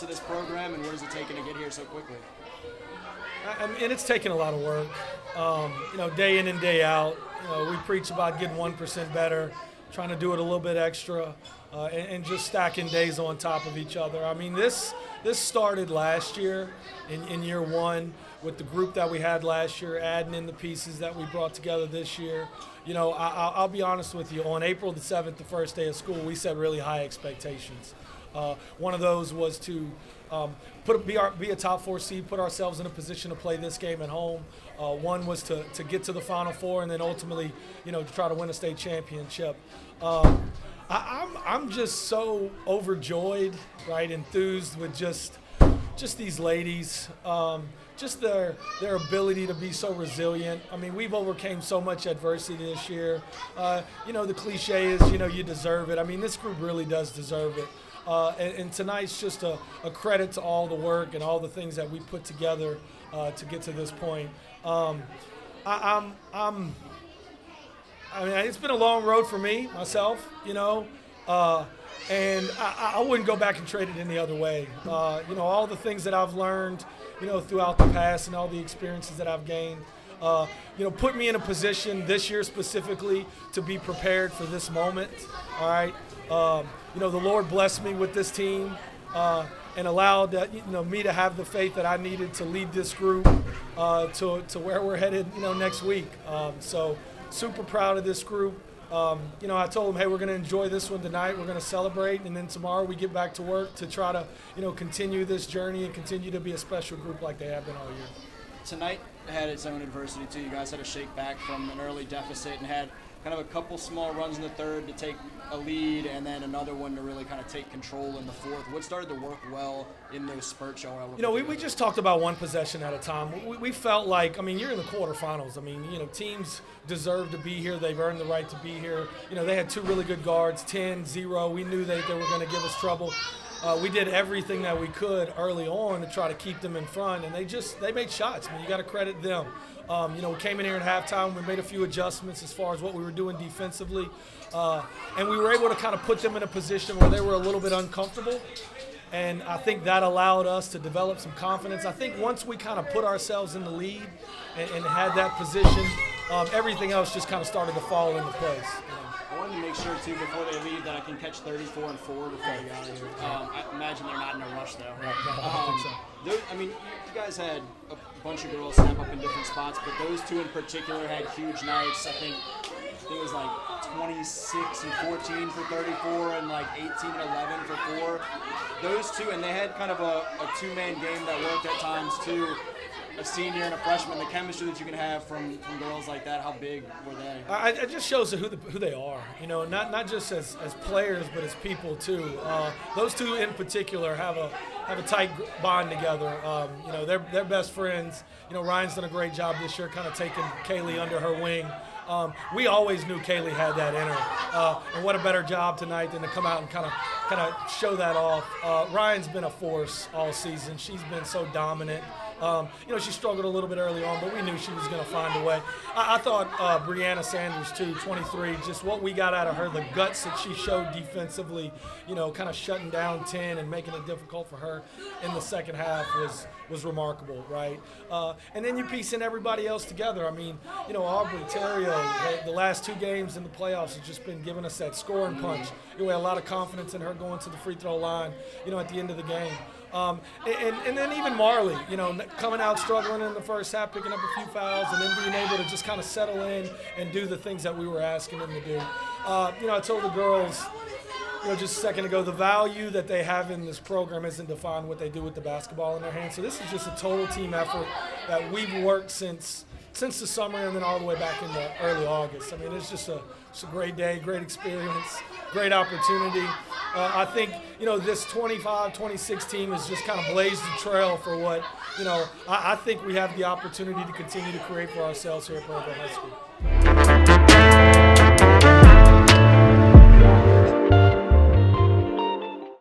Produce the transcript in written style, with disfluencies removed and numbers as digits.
course of this program, and what is it taking to get here so quickly? I mean, it's taken a lot of work. Day in and day out. We preach about getting 1% better, trying to do it a little bit extra, and just stacking days on top of each other. I mean, this started last year in year one with the group that we had last year, adding in the pieces that we brought together this year. I'll be honest with you. On April the 7th, the first day of school, we set really high expectations. One of those was to be a top 4 seed, put ourselves in a position to play this game at home. One was to get to the Final Four, and then ultimately, to try to win a state championship. I'm just so overjoyed, right, enthused with just these ladies, just their ability to be so resilient. I mean, we've overcame so much adversity this year. The cliche is, you deserve it. I mean, this group really does deserve it. And tonight's just a credit to all the work and all the things that we put together to get to this point. I mean, it's been a long road for me, myself, and I wouldn't go back and trade it any other way. All the things that I've learned, throughout the past and all the experiences that I've gained, put me in a position this year specifically to be prepared for this moment, all right? The Lord blessed me with this team and allowed me to have the faith that I needed to lead this group to where we're headed, next week. So super proud of this group. I told them, hey, we're going to enjoy this one tonight. We're going to celebrate, and then tomorrow we get back to work to try to, continue this journey and continue to be a special group like they have been all year. Tonight had its own adversity, too. You guys had to shake back from an early deficit and had kind of a couple small runs in the third to take a lead, and then another one to really kind of take control in the fourth. What started to work well in those spurts y'all were able to we just talked about one possession at a time. We felt like, I mean, you're in the quarterfinals. I mean, teams deserve to be here. They've earned the right to be here. They had 2 really good guards, 10-0. We knew they were going to give us trouble. We did everything that we could early on to try to keep them in front, and they made shots. I mean, you got to credit them. We came in here at halftime. We made a few adjustments as far as what we were doing defensively, and we were able to kind of put them in a position where they were a little bit uncomfortable, and I think that allowed us to develop some confidence. I think once we kind of put ourselves in the lead and had that position, everything else just kind of started to fall into place. I wanted to make sure, too, before they leave, that I can catch 34 and 4 before they get out of here. I imagine they're not in a rush, though. Right. I think so. You guys had a bunch of girls snap up in different spots, but those 2 in particular had huge nights. I think it was like 26 and 14 for 34 and like 18 and 11 for 4. Those 2, and they had kind of a 2-man game that worked at times, too. A senior and a freshman, the chemistry that you can have from girls like that, how big were they? It just shows who they are, not just as players, but as people too. Those 2 in particular have a tight bond together. They're best friends. Ryan's done a great job this year, kind of taking Kaylee under her wing. We always knew Kaylee had that in her, and what a better job tonight than to come out and kind of show that off. Ryan's been a force all season. She's been so dominant. She struggled a little bit early on, but we knew she was going to find a way. I thought Brianna Sanders, too, 23, just what we got out of her, the guts that she showed defensively, kind of shutting down 10 and making it difficult for her in the second half was remarkable, right? And then you piece in everybody else together. I mean, Aubrey Terrio, the last 2 games in the playoffs has just been giving us that scoring punch. We had a lot of confidence in her going to the free throw line, at the end of the game. And then even Marley, coming out struggling in the first half, picking up a few fouls, and then being able to just kind of settle in and do the things that we were asking them to do. I told the girls, just a second ago, the value that they have in this program isn't defined what they do with the basketball in their hands. So this is just a total team effort that we've worked since the summer and then all the way back into early August. I mean, it's just a great day, great experience, great opportunity. I think, this 25-26 team has just kind of blazed the trail for what, I think we have the opportunity to continue to create for ourselves here at Prairieville High School.